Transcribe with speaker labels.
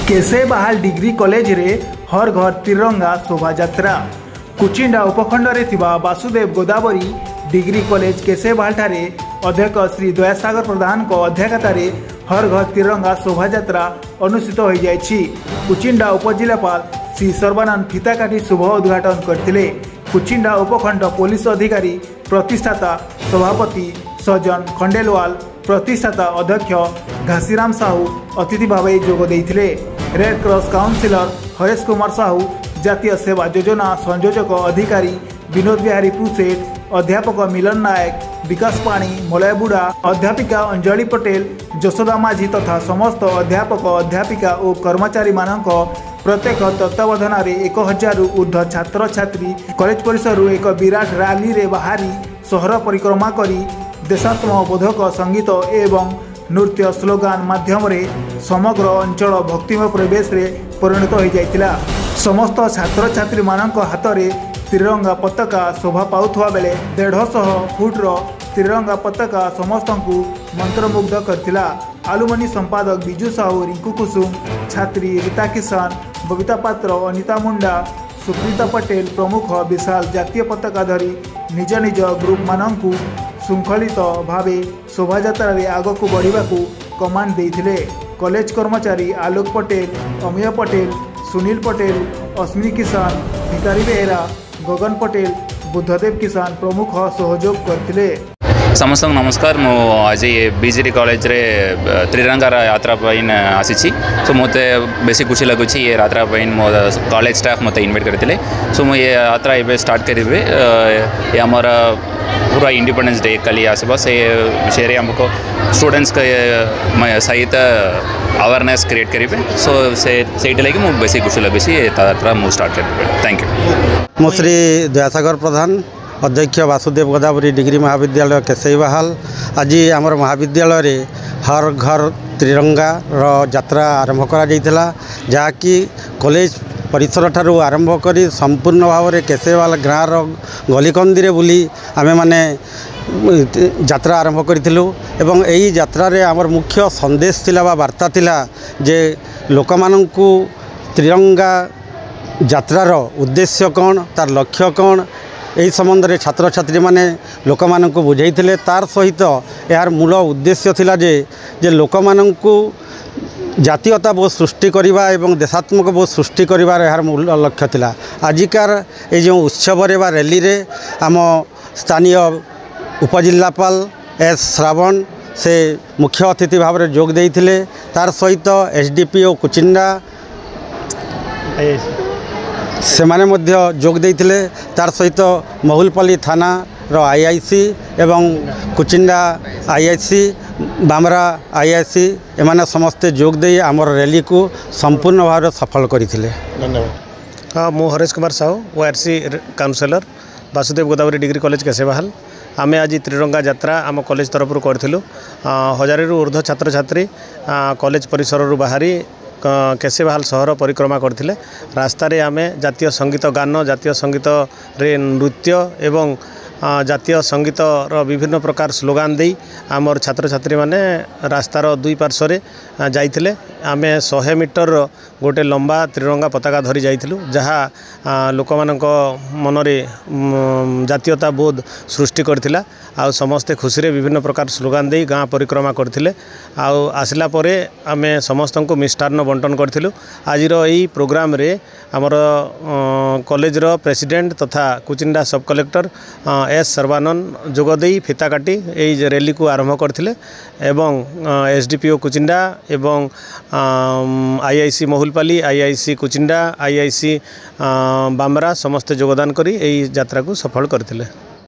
Speaker 1: केसेबाहाल degree college रे हर घर तिरंगा शोभा यात्रा कुचिंडा उपखंड रे थिबा वासुदेव गोदावरी डिग्री कॉलेज केसेबाहाल ठारे अध्यक्ष श्री दयासागर प्रधान को अध्यक्षता रे हर घर तिरंगा शोभा यात्रा अनुष्ठित हो जायछि। कुचिंडा उपजिलापाल श्री सर्बानंद फिताकाठी शुभ उद्घाटन करथिले। कुचिंडा उपखंड पुलिस अधिकारी प्रतिष्ठाता सभापति सजन खंडेलवाल प्रतिष्ठाता अध्यक्ष घासीराम साहू अतिथि भाव जोग देइथिले। Red cross counsellor Haresh Kumar Sahu, जातीय सेवा योजना संयोजक अधिकारी विनोद बिहारी पुसेट, अध्यापक मिलन नायक, विकास पाणी मलयबुड़ा, अध्यापिका अंजलि पटेल, यशोदा माझी तथा समस्त अध्यापक अध्यापिका और कर्मचारी मानक प्रत्येक तत्वावधान 1000 ऊर्ध्व छात्र छात्री कॉलेज परिसर एक विराट रैली रे बाहरी सहर परिक्रमा करी देशात्मबोधक संगीत एवं नृत्य स्लोगान माध्यम समग्र अंचल भक्तिमय परिवेश रे परिणत हो जाइतिला। समस्त छात्र छात्री मानक हाथ में तिरंगा पताका शोभा पाउथवा बेले 150 फुट्र तिरंगा पताका समस्त को मंत्रमुग्ध करथिला। आलुमनी संपादक बिजू साहू, रिंकू कुसुम, छात्री रीता किसान, बबीता पात्र, अनिता मुंडा, सुप्रीता पटेल प्रमुख विशाल जातीय पताका धरी निज निज ग्रुप मानकु शृंखलित भावे शोभायात्रा आग को बढ़ा कमांड देइथिले। कॉलेज कर्मचारी आलोक पटेल, अमीय पटेल, सुनील पटेल, अश्विनी किसान, भिकारी बेहरा, गगन पटेल, बुद्धदेव किसान प्रमुख सहयोग करथिले।
Speaker 2: समस्त नमस्कार। मो आज ये बीजेडी कॉलेज रे त्रिरंगा यात्रा पाइन आसी। सो मत बेसी खुशी लगुच ये यात्रा पाइन मो कॉलेज स्टाफ मत इनवाइट करते। सो मु ये यात्रा ए स्टार्ट करी ये आमर पूरा इंडिपेंडेंस डे कल आसब से विषय आमको स्टूडेंट्स के सहित अवेयरनेस क्रिएट करेंगे। सो से लगे मुझे बेसी खुशी लगुच ये यात्रा मुझे स्टार्ट करेंगे। Thank you.
Speaker 3: मो श्री दयासागर प्रधान, अध्यक्ष वासुदेव गोदावरी डिग्री महाविद्यालय केसेबाहाल। आज आमर महाविद्यालय रे हर घर तिरंगा यात्रा आरंभ करा जहाँकि कॉलेज परिसर ठारू आरंभ करी संपूर्ण भाव में केसेबाहाल गाँव गलिकंदी बुली आमे माने यात्रा आरंभ करूँ। एवं यही यात्रा रे आमर मुख्य संदेश थिला बा वार्ता थिला जे लोक माननकु तिरंगा यात्रार उद्देश्य कौन, तार लक्ष्य कौन, यही संबंध में छात्र छात्री माने लोक माननकु बुझाइथिले। तार सहित यार मूल उद्देश्य थिला जे लोक माननकु जातीयता बोध सृष्टि करवा एवं देशात्मक बोध सृष्टि करवार यार मूल लक्ष्य थिला। आजिकार ये जो उत्सव रे बा रैली रे आम स्थानीय उपजिलापाल एस श्रावण से मुख्य अतिथि भाव में जोग देइथिले। तार सहित एसडीपीओ कुचिंडा से माने मध्य जोग देइथिले। तार सहित महुलपल्ली थाना रो आईआईसी एवं कुचिंडा आईआईसी, बामरा आईआईसी एमाने समस्ते जोग दे आमर रैली को संपूर्ण भाव सफल करथिले।
Speaker 4: धन्यवाद। हाँ, मु Haresh Kumar Sahu, ORC counsellor, Vasudev Godavari degree college Kesebahal. आमे आज त्रिरंगा यात्रा आम कॉलेज तरफ करूँ। 1000 ऊर्ध्व छात्र छात्री कॉलेज परिसर बाहरी केसेबाहाल सहर परिक्रमा करथिले। रास्ता रे आमे जातीय संगीत गान, जातीय संगीत रे नृत्य एवं जातीय संगीत विभिन्न प्रकार स्लोगान दे आमर छात्र छात्री माने रास्तार दुई पार्श्व जाइथिले। आमे 100 मीटर गोटे लंबा त्रिरंगा पताका धरी जाइथिलु, जहाँ लोक मानक मनरे जातीयता बोध सृष्टि करथिला। आ समस्ते खुशी रे विभिन्न प्रकार स्लोगान दे गाँ परिक्रमा करथिले। आसला परे आमे समस्त को मिष्टान्न बंटन करथिलु। आजिर एई प्रोग्राम रे आमर कॉलेज रो प्रेसिडेंट तथा कुचिंडा सब कलेक्टर एस सर्बानंद जोगदे फिता काटी यही रैली को आरंभ करथिले। एवं एसडीपीओ कुचिंडा एवं IIC Mahulpali, IIC Kuchinda, IIC Bamra समस्ते योगदान करी यही यात्रा को सफल करथिले।